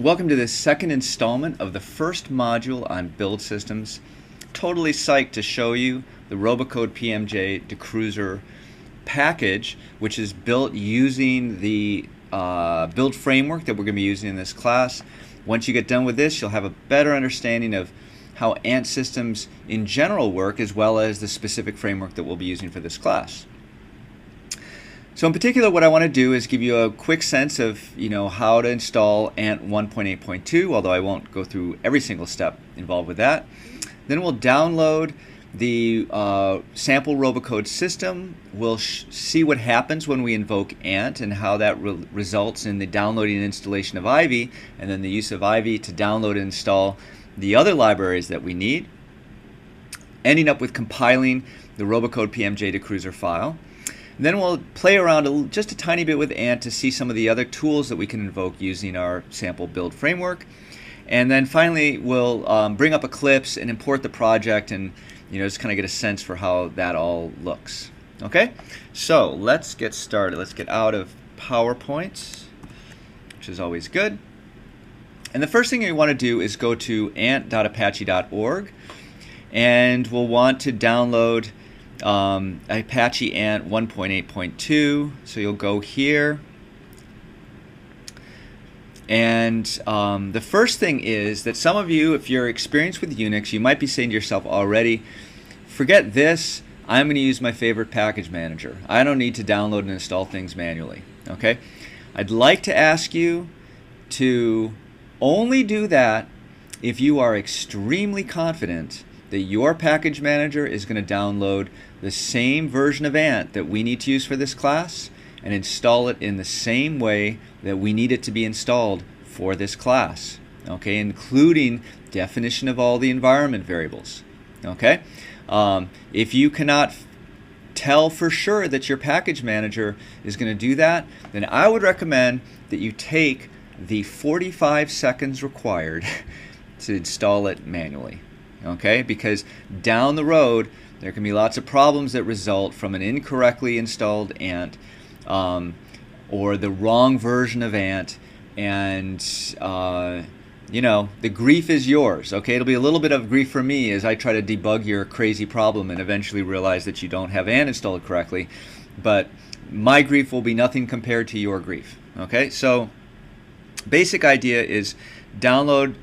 Welcome to this second installment of the first module on build systems. Totally psyched to show you the robocode-pmj-dacruzer package, which is built using the build framework that we're going to be using in this class. Once you get done with this, you'll have a better understanding of how Ant systems in general work, as well as the specific framework that we'll be using for this class. So in particular, what I want to do is give you a quick sense of how to install Ant 1.8.2, although I won't go through every single step involved with that. Then we'll download the sample robocode system. We'll see what happens when we invoke Ant and how that results in the downloading and installation of Ivy, and then the use of Ivy to download and install the other libraries that we need, ending up with compiling the robocode-pmj-dacruzer file. And then we'll play around just a tiny bit with Ant to see some of the other tools that we can invoke using our sample build framework. And then finally, we'll bring up Eclipse and import the project and just kind of get a sense for how that all looks. Okay, so let's get started. Let's get out of PowerPoint, which is always good. And the first thing you want to do is go to ant.apache.org, and we'll want to download Apache Ant 1.8.2. So you'll go here, and the first thing is that some of you, if you're experienced with Unix, you might be saying to yourself already, forget this, I'm going to use my favorite package manager. I don't need to download and install things manually. Okay, I'd like to ask you to only do that if you are extremely confident that your package manager is going to download the same version of Ant that we need to use for this class and install it in the same way that we need it to be installed for this class, okay, including definition of all the environment variables. Okay, if you cannot tell for sure that your package manager is going to do that, then I would recommend that you take the 45 seconds required to install it manually. Okay, because down the road there can be lots of problems that result from an incorrectly installed Ant or the wrong version of Ant, and the grief is yours. Okay, it'll be a little bit of grief for me as I try to debug your crazy problem and eventually realize that you don't have Ant installed correctly, but my grief will be nothing compared to your grief. Okay, so basic idea is download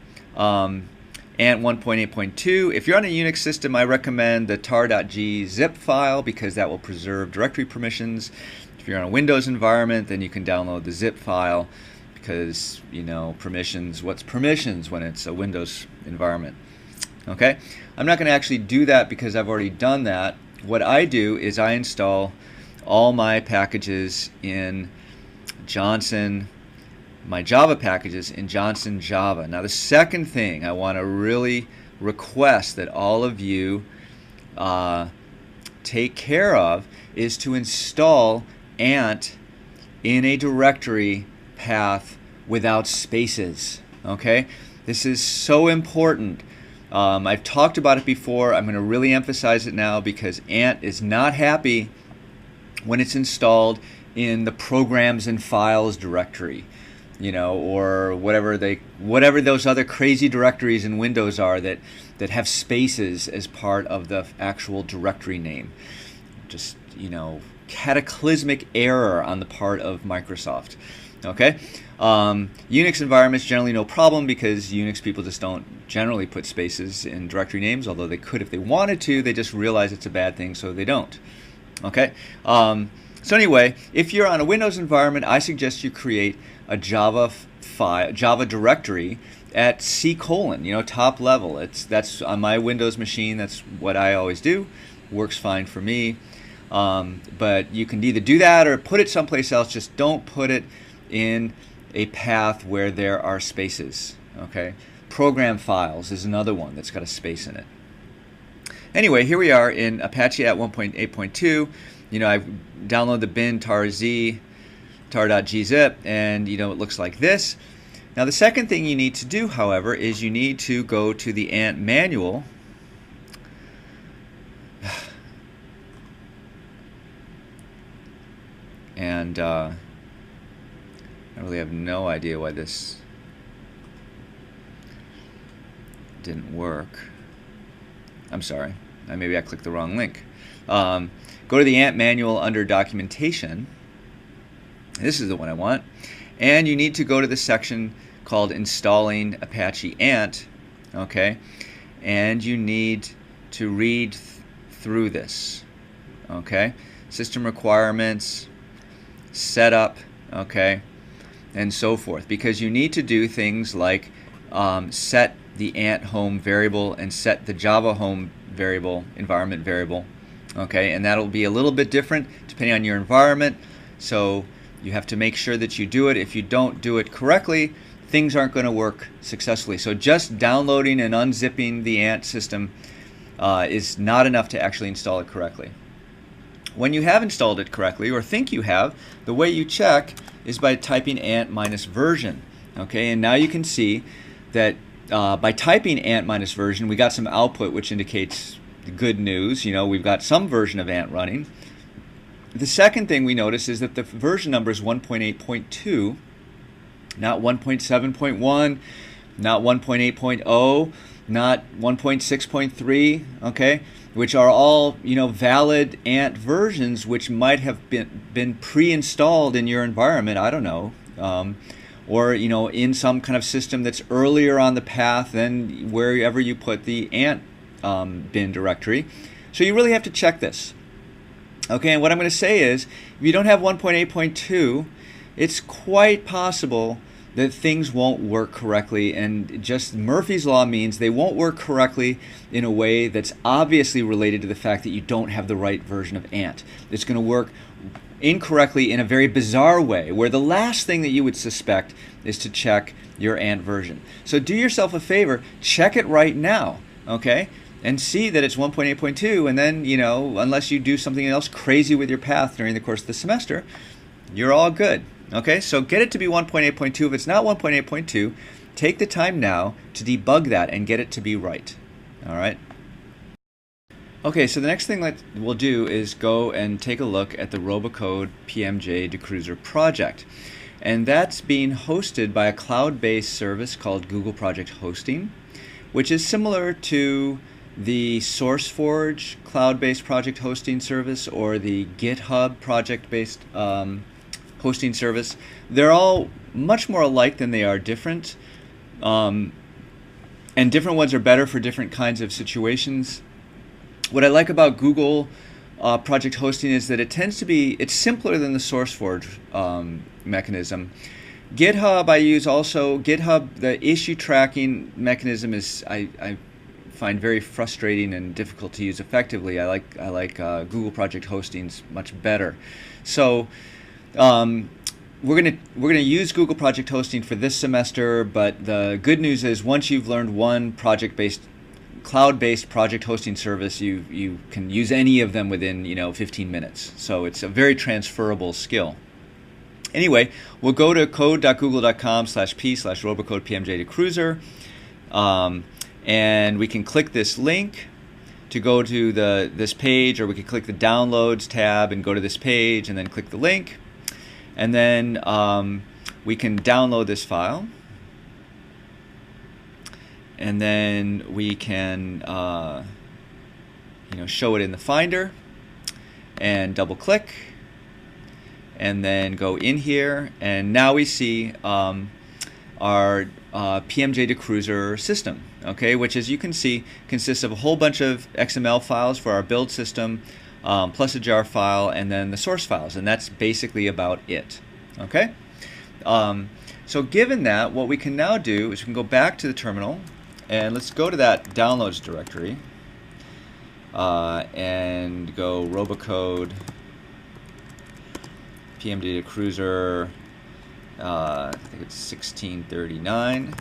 Ant 1.8.2. If you're on a Unix system, I recommend the tar.g zip file because that will preserve directory permissions. If you're on a Windows environment, then you can download the zip file because, permissions, what's permissions when it's a Windows environment? Okay? I'm not going to actually do that because I've already done that. What I do is I install all my packages in Johnson, my Java packages in Johnson Java. Now the second thing I want to really request that all of you take care of is to install Ant in a directory path without spaces. Okay, this is so important. I've talked about it before. I'm going to really emphasize it now because Ant is not happy when it's installed in the programs and files directory, or whatever those other crazy directories in Windows are that have spaces as part of the actual directory name. Just, cataclysmic error on the part of Microsoft. Okay, Unix environments generally no problem because Unix people just don't generally put spaces in directory names, although they could if they wanted to. They just realize it's a bad thing, so they don't. Okay, so anyway, if you're on a Windows environment, I suggest you create a Java directory at C:, top level. That's on my Windows machine. That's what I always do. Works fine for me. But you can either do that or put it someplace else. Just don't put it in a path where there are spaces. Okay. Program files is another one that's got a space in it. Anyway, here we are in Apache at 1.8.2. I've downloaded the bin tar.gzip, and it looks like this. Now the second thing you need to do, however, is you need to go to the Ant manual and I really have no idea why this didn't work. I'm sorry, maybe I clicked the wrong link. Go to the Ant manual under documentation. This is the one I want. And you need to go to the section called installing Apache Ant, okay? And you need to read through this, okay? System requirements, setup, okay, and so forth, because you need to do things like set the Ant home variable and set the Java home variable, environment variable, okay, and that'll be a little bit different depending on your environment, so you have to make sure that you do it. If you don't do it correctly, things aren't going to work successfully. So just downloading and unzipping the Ant system is not enough to actually install it correctly. When you have installed it correctly, or think you have, the way you check is by typing ant minus version. Okay, and now you can see that by typing ant minus version, we got some output which indicates the good news. You know, we've got some version of Ant running. The second thing we notice is that the version number is 1.8.2, not 1.7.1, not 1.8.0, not 1.6.3, okay, which are all, you know, valid Ant versions which might have been pre-installed in your environment, I don't know, or, you know, in some kind of system that's earlier on the path than wherever you put the Ant bin directory. So you really have to check this. Okay, and what I'm going to say is, if you don't have 1.8.2, it's quite possible that things won't work correctly, and just Murphy's Law means they won't work correctly in a way that's obviously related to the fact that you don't have the right version of Ant. It's going to work incorrectly in a very bizarre way, where the last thing that you would suspect is to check your Ant version. So do yourself a favor, check it right now, okay? And see that it's 1.8.2, and then, you know, unless you do something else crazy with your path during the course of the semester, you're all good. Okay, so get it to be 1.8.2. If it's not 1.8.2, take the time now to debug that and get it to be right. All right. Okay, so the next thing that we'll do is go and take a look at the robocode-pmj-dacruzer project. And that's being hosted by a cloud-based service called Google Project Hosting, which is similar to the SourceForge cloud-based project hosting service or the GitHub project-based hosting service. They're all much more alike than they are different, and different ones are better for different kinds of situations. What I like about Google project hosting is that it tends to be, it's simpler than the SourceForge mechanism. GitHub I use also. GitHub, the issue tracking mechanism is I find very frustrating and difficult to use effectively. I like Google Project Hosting's much better. So we're gonna use Google Project Hosting for this semester, but the good news is once you've learned one cloud-based project hosting service, you can use any of them within 15 minutes. So it's a very transferable skill. Anyway, we'll go to code.google.com/p/robocode-pmj-dacruzer. And we can click this link to go to this page, or we can click the Downloads tab and go to this page and then click the link. And then we can download this file. And then we can show it in the Finder and double click. And then go in here, and now we see our PMJ-dacruzer system, okay, which, as you can see, consists of a whole bunch of XML files for our build system, plus a jar file, and then the source files, and that's basically about it, okay? So given that, what we can now do is we can go back to the terminal, and let's go to that downloads directory, and go robocode PMJ-dacruzer, I think it's 1639.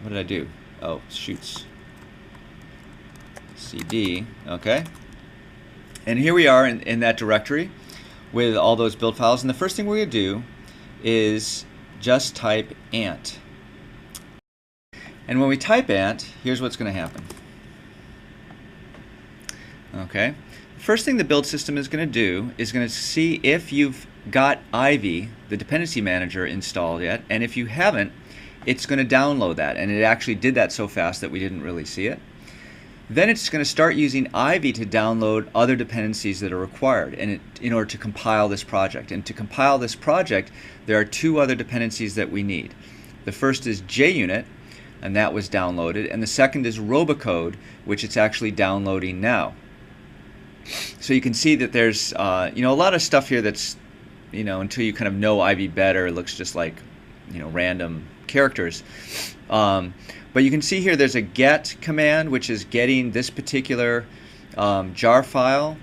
What did I do? Oh, shoots. CD, okay. And here we are in that directory with all those build files. And the first thing we're going to do is just type ant. And when we type ant, here's what's going to happen. Okay. First thing the build system is going to do is going to see if you've got Ivy, the dependency manager, installed yet, and if you haven't, it's going to download that, and it actually did that so fast that we didn't really see it. Then it's going to start using Ivy to download other dependencies that are required in order to compile this project. And to compile this project, there are two other dependencies that we need. The first is JUnit, and that was downloaded, and the second is robocode, which it's actually downloading now. So you can see that there's a lot of stuff here that's, until you kind of know Ivy better, it looks just like random characters. But you can see here there's a get command, which is getting this particular jar file,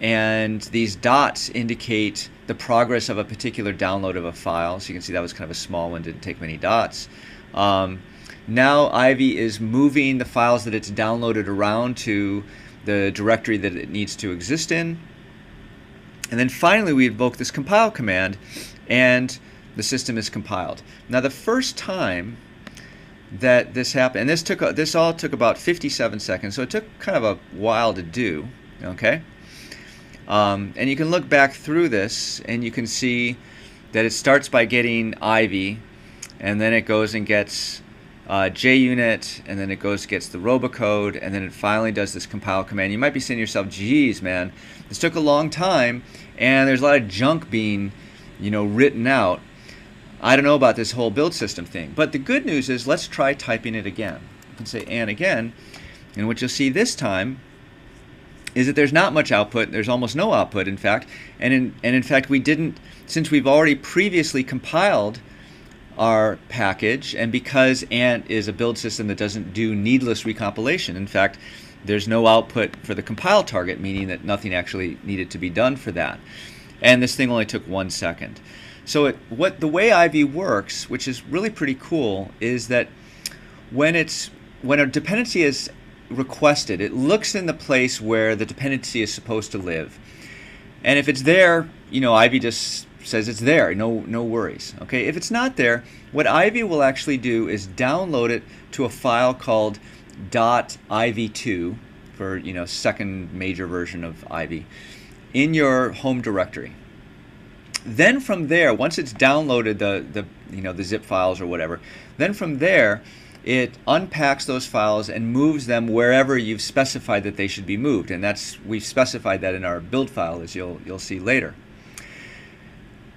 and these dots indicate the progress of a particular download of a file. So you can see that was kind of a small one, didn't take many dots. Now Ivy is moving the files that it's downloaded around to the directory that it needs to exist in. And then finally we invoke this compile command, and the system is compiled. Now the first time that this happened, and this all took about 57 seconds, so it took kind of a while to do, okay? And you can look back through this and you can see that it starts by getting Ivy, and then it goes and gets JUnit, and then it gets the robocode, and then it finally does this compile command. You might be saying to yourself, geez man, this took a long time and there's a lot of junk being written out. I don't know about this whole build system thing. But the good news is, let's try typing it again. You can say and again, and what you'll see this time is that there's not much output. There's almost no output, in fact. And in fact, we didn't, since we've already previously compiled our package, and because Ant is a build system that doesn't do needless recompilation. In fact, there's no output for the compile target, meaning that nothing actually needed to be done for that. And this thing only took 1 second. So the way Ivy works, which is really pretty cool, is that when a dependency is requested, it looks in the place where the dependency is supposed to live. And if it's there, Ivy just says it's there, no worries. Okay, if it's not there, what Ivy will actually do is download it to a file called .iv2 for second major version of Ivy in your home directory. Then from there, once it's downloaded the zip files or whatever, then from there it unpacks those files and moves them wherever you've specified that they should be moved, and we've specified that in our build file, as you'll see later.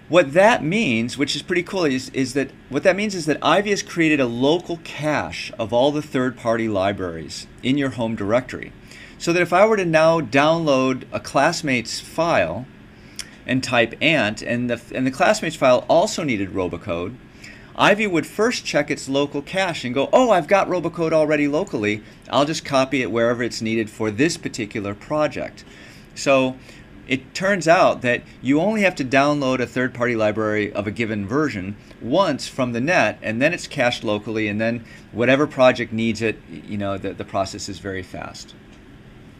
What that means, which is pretty cool, is that Ivy has created a local cache of all the third-party libraries in your home directory, so that if I were to now download a classmate's file and type ant, and the classmates file also needed robocode, Ivy would first check its local cache and go, oh, I've got robocode already locally, I'll just copy it wherever it's needed for this particular project. So it turns out that you only have to download a third-party library of a given version once from the net, and then it's cached locally, and then whatever project needs it, the process is very fast.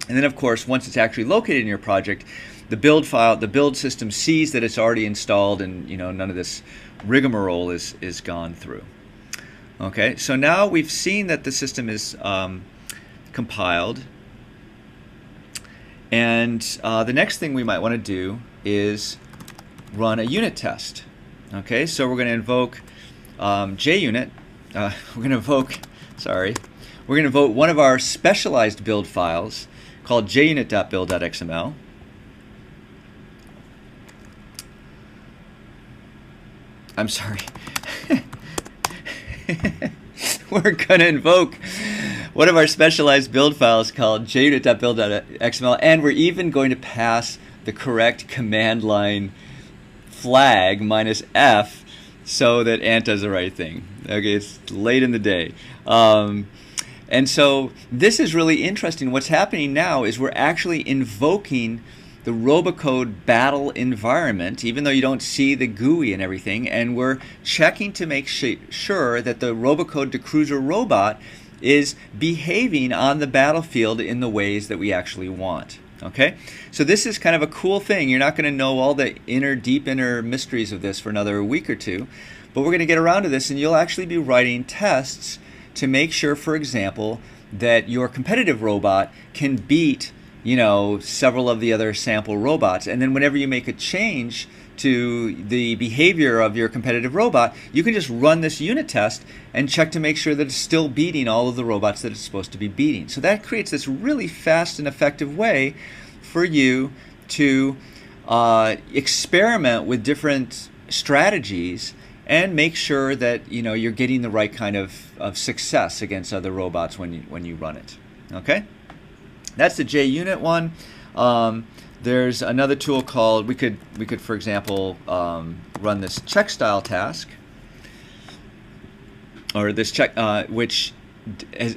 And then of course, once it's actually located in your project, the build system sees that it's already installed, and none of this rigmarole is gone through. Okay, so now we've seen that the system is compiled, and the next thing we might want to do is run a unit test. Okay, so we're going to invoke JUnit. We're going to invoke one of our specialized build files called junit.build.xml. I'm sorry. We're going to invoke one of our specialized build files called junit.build.xml, and we're even going to pass the correct command line flag -f so that Ant does the right thing. Okay, it's late in the day. And so this is really interesting. What's happening now is we're actually invoking the robocode battle environment, even though you don't see the GUI and everything, and we're checking to make sure that the robocode-dacruzer robot is behaving on the battlefield in the ways that we actually want. Okay, so this is kind of a cool thing. You're not going to know all the deep inner mysteries of this for another week or two, but we're going to get around to this, and you'll actually be writing tests to make sure, for example, that your competitive robot can beat several of the other sample robots, and then whenever you make a change to the behavior of your competitive robot, you can just run this unit test and check to make sure that it's still beating all of the robots that it's supposed to be beating. So that creates this really fast and effective way for you to experiment with different strategies and make sure that you're getting the right kind of success against other robots when you run it. Okay, that's the JUnit one. There's another tool called, we could for example run this check style task, or this check which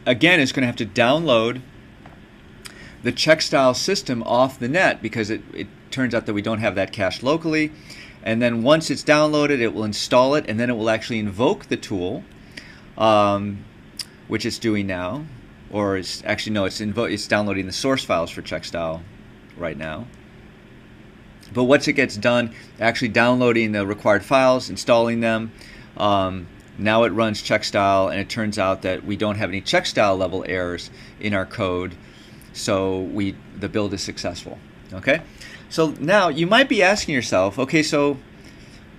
again is going to have to download the check style system off the net, because it turns out that we don't have that cached locally. And then once it's downloaded, it will install it, and then it will actually invoke the tool, which it's doing now. Or it's actually, no, it's downloading the source files for check style right now. But once it gets done actually downloading the required files, installing them, now it runs check style, and it turns out that we don't have any check style level errors in our code, so the build is successful. Okay, so now you might be asking yourself, okay, so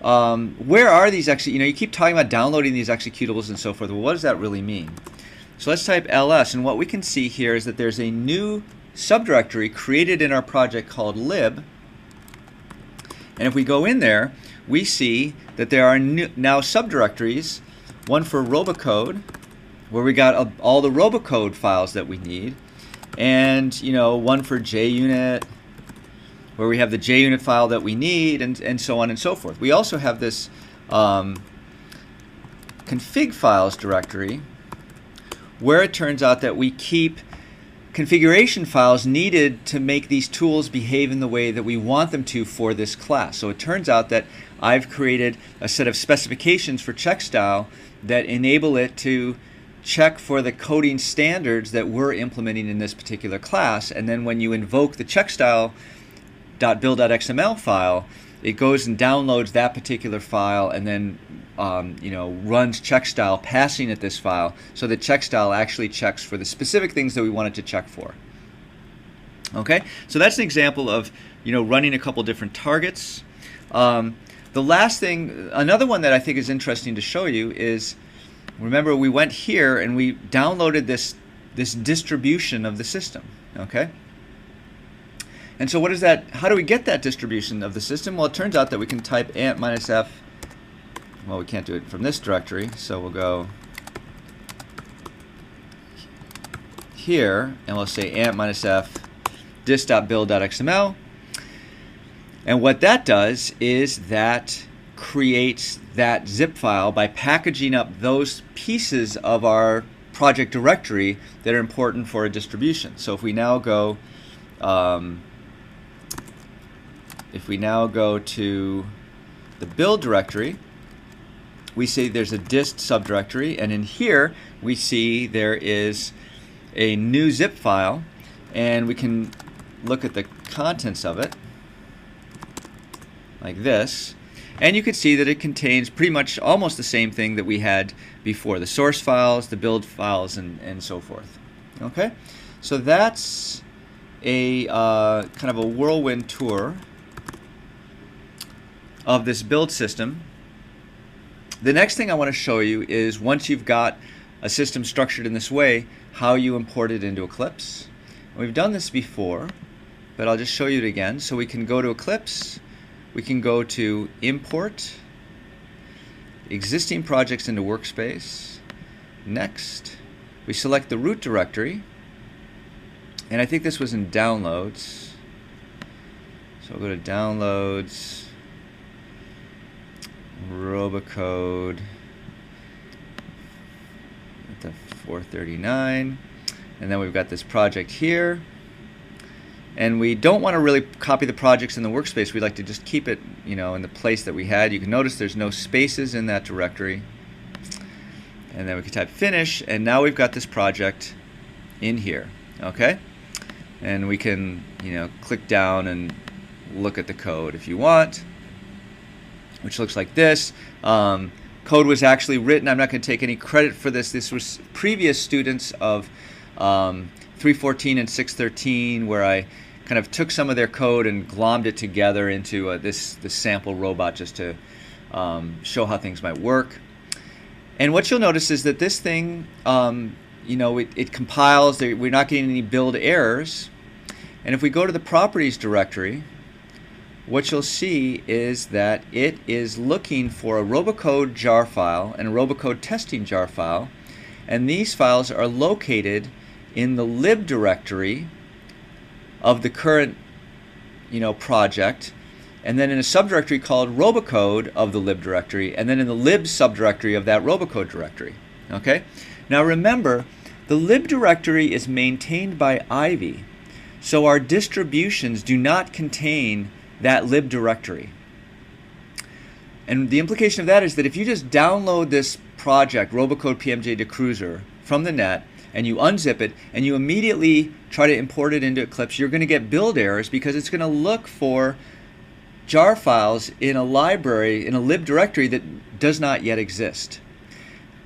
where are these actually? You keep talking about downloading these executables and so forth. Well, what does that really mean? So let's type ls, and what we can see here is that there's a new subdirectory created in our project called lib. And if we go in there, we see that there are now subdirectories, one for robocode, where we got all the robocode files that we need, and one for JUnit, where we have the JUnit file that we need, and so on and so forth. We also have this config files directory, where it turns out that we keep configuration files needed to make these tools behave in the way that we want them to for this class. So it turns out that I've created a set of specifications for check style that enable it to check for the coding standards that we're implementing in this particular class, and then when you invoke the checkstyle.build.xml file, it goes and downloads that particular file, and then runs checkstyle passing it this file, so that checkstyle actually checks for the specific things that we want it to check for. Okay, so that's an example of running a couple different targets. The last thing, another one that I think is interesting to show you is, remember we went here and we downloaded this distribution of the system. Okay, and so what is that? How do we get that distribution of the system? Well, it turns out that we can type ant -f. Well, we can't do it from this directory, so we'll go here and we'll say ant -f dis.build.xml. And what that does is that creates that zip file by packaging up those pieces of our project directory that are important for a distribution. So if we now go to the build directory, we see there's a dist subdirectory, and in here we see there is a new zip file, and we can look at the contents of it like this, and you can see that it contains pretty much almost the same thing that we had before, the source files, the build files, and so forth. Okay, so that's a kind of a whirlwind tour of this build system. The next thing I want to show you is, once you've got a system structured in this way, how you import it into Eclipse. We've done this before, but I'll just show you it again. So we can go to Eclipse, we can go to Import, Existing Projects into Workspace. Next, we select the root directory, and I think this was in Downloads. So we'll go to Downloads, robocode at the 439, and then we've got this project here, and we don't want to really copy the projects in the workspace. We like to just keep it in the place that we had. You can notice there's no spaces in that directory, and then we can type finish, and now we've got this project in here. Okay, and we can click down and look at the code if you want, which looks like this. Code was actually written, I'm not going to take any credit for this. This was previous students of 314 and 613, where I kind of took some of their code and glommed it together into this sample robot just to show how things might work. And what you'll notice is that this thing, it compiles. We're not getting any build errors. And if we go to the properties directory, what you'll see is that it is looking for a robocode jar file and a robocode testing jar file. And these files are located in the lib directory of the current project, and then in a subdirectory called robocode of the lib directory, and then in the lib subdirectory of that robocode directory. Okay? Now remember, the lib directory is maintained by Ivy, so our distributions do not contain that lib directory. And the implication of that is that if you just download this project, robocode-pmj-dacruzer, from the net, and you unzip it, and you immediately try to import it into Eclipse, you're going to get build errors because it's going to look for jar files in a library, in a lib directory that does not yet exist.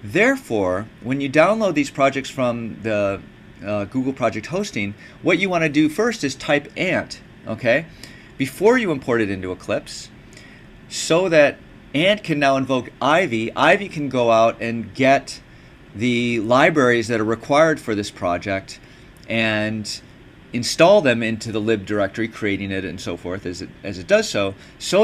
Therefore, when you download these projects from the Google Project Hosting, what you want to do first is type ant, okay, before you import it into Eclipse, so that ant can now invoke Ivy. Ivy can go out and get the libraries that are required for this project and install them into the lib directory, creating it and so forth as it does so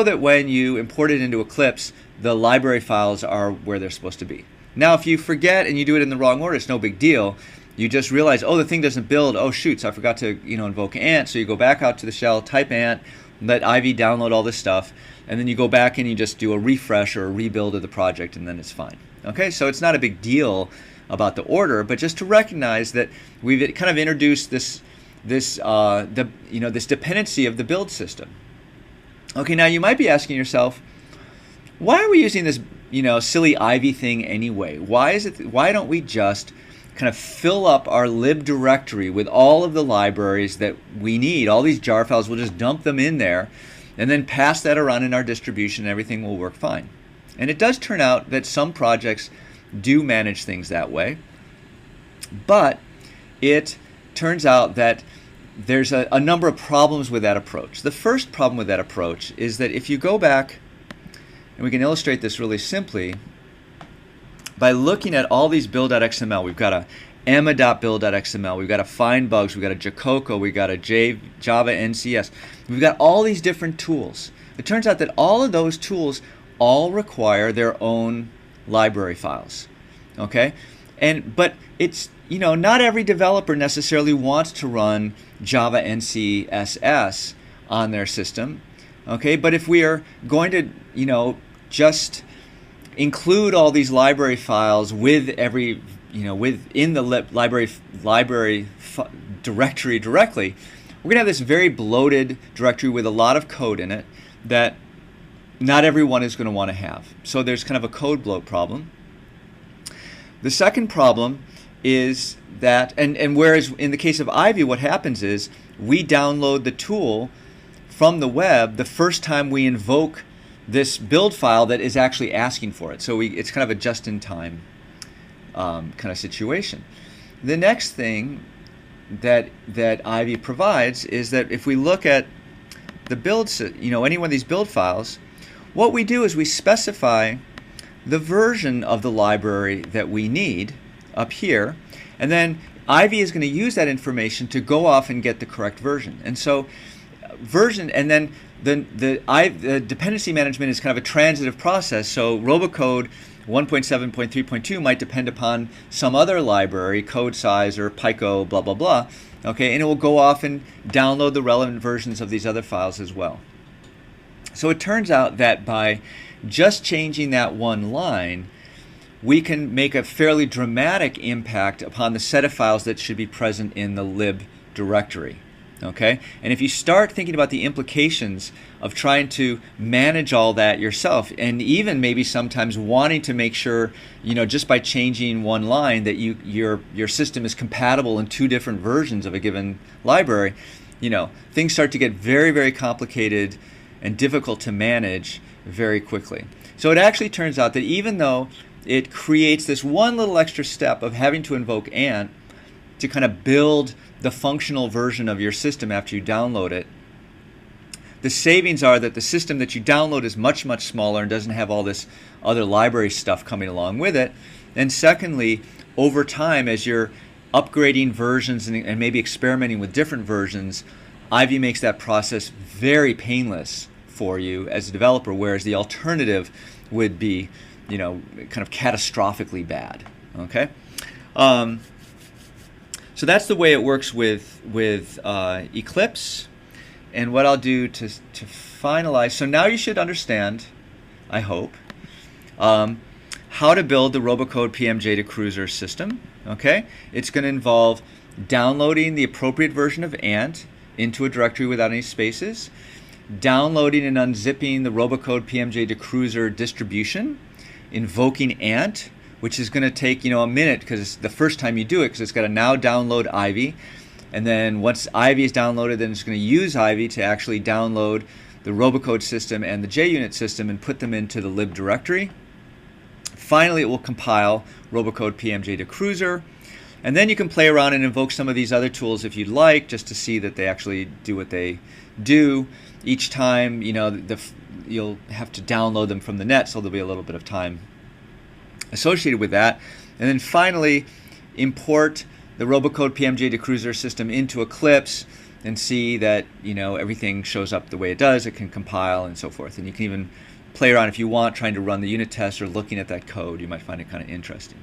that when you import it into Eclipse, the library files are where they're supposed to be. Now, if you forget and you do it in the wrong order, it's no big deal. You just realize, oh, the thing doesn't build. Oh, shoot, so I forgot to invoke ant. So you go back out to the shell, type ant, let Ivy download all this stuff, and then you go back and you just do a refresh or a rebuild of the project, and then it's fine. Okay, so it's not a big deal about the order, but just to recognize that we've kind of introduced this dependency of the build system. Okay, now you might be asking yourself, why are we using this silly Ivy thing anyway? Why don't we just kind of fill up our lib directory with all of the libraries that we need, all these jar files? We'll just dump them in there and then pass that around in our distribution and everything will work fine. And it does turn out that some projects do manage things that way, but it turns out that there's a number of problems with that approach. The first problem with that approach is that if you go back, and we can illustrate this really simply by looking at all these build.xml. We've got a emma.build.xml, we've got a find bugs, we've got a Jacoco, we've got a Java NCS. We've got all these different tools. It turns out that all of those tools all require their own library files. Okay? But it's, not every developer necessarily wants to run Java NCSS on their system. Okay? But if we are going to, just include all these library files with every, within the library directory directly, we're going to have this very bloated directory with a lot of code in it that not everyone is going to want to have. So there's kind of a code bloat problem. The second problem is that, and whereas in the case of Ivy, what happens is we download the tool from the web the first time we invoke this build file that is actually asking for it. So it's kind of a just-in-time kind of situation. The next thing that Ivy provides is that if we look at the build, any one of these build files, what we do is we specify the version of the library that we need up here, and then Ivy is going to use that information to go off and get the correct version. And so version, and then the dependency management is kind of a transitive process. So robocode 1.7.3.2 might depend upon some other library, code size or Pico, blah, blah, blah. Okay, and it will go off and download the relevant versions of these other files as well. So it turns out that by just changing that one line, we can make a fairly dramatic impact upon the set of files that should be present in the lib directory. Okay? And if you start thinking about the implications of trying to manage all that yourself, and even maybe sometimes wanting to make sure, just by changing one line that your system is compatible in two different versions of a given library, things start to get very, very complicated and difficult to manage very quickly. So it actually turns out that even though it creates this one little extra step of having to invoke ant to kind of build the functional version of your system after you download it. The savings are that the system that you download is much, much smaller and doesn't have all this other library stuff coming along with it. And secondly, over time, as you're upgrading versions and maybe experimenting with different versions, Ivy makes that process very painless for you as a developer, whereas the alternative would be, you know, kind of catastrophically bad. Okay, so that's the way it works with Eclipse. And what I'll do to finalize, so now you should understand, I hope, how to build the robocode-pmj-dacruzer system. Okay, it's going to involve downloading the appropriate version of Ant into a directory without any spaces, downloading and unzipping the robocode-pmj-dacruzer distribution, invoking Ant, which is going to take, you know, a minute because it's the first time you do it, because it's got to now download Ivy. And then once Ivy is downloaded, then it's going to use Ivy to actually download the robocode system and the JUnit system and put them into the lib directory. Finally, it will compile robocode-pmj-dacruzer. And then you can play around and invoke some of these other tools if you'd like, just to see that they actually do what they do. Each time, you know, you'll have to download them from the net, so there'll be a little bit of time associated with that. And then finally, import the robocode-pmj-dacruzer system into Eclipse and see that, you know, everything shows up the way it does. It can compile and so forth. And you can even play around if you want, trying to run the unit test or looking at that code. You might find it kind of interesting.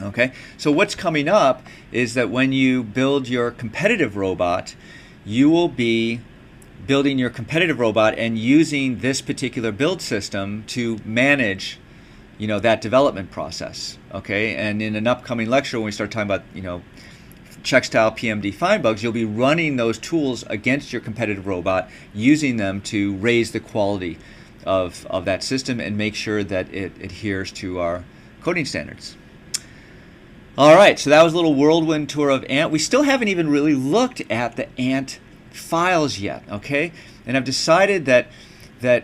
Okay, so what's coming up is that when you build your competitive robot, you will be building your competitive robot and using this particular build system to manage, you know, that development process. Okay, and in an upcoming lecture when we start talking about, you know, check style PMD find bugs, you'll be running those tools against your competitive robot, using them to raise the quality of that system and make sure that it adheres to our coding standards. All right, so that was a little whirlwind tour of Ant. We still haven't even really looked at the Ant files yet, okay? And I've decided that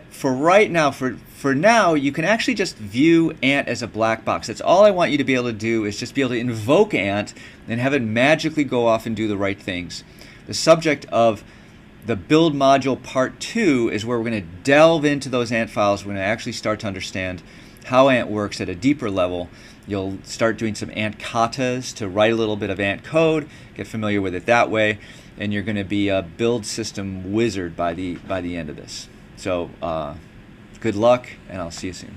for right now, for now, you can actually just view Ant as a black box. That's all I want you to be able to do, is just be able to invoke Ant and have it magically go off and do the right things. The subject of the build module part 2 is where we're going to delve into those Ant files. We're going to actually start to understand how Ant works at a deeper level. You'll start doing some Ant katas to write a little bit of Ant code, get familiar with it that way, and you're going to be a build system wizard by the end of this. So good luck, and I'll see you soon.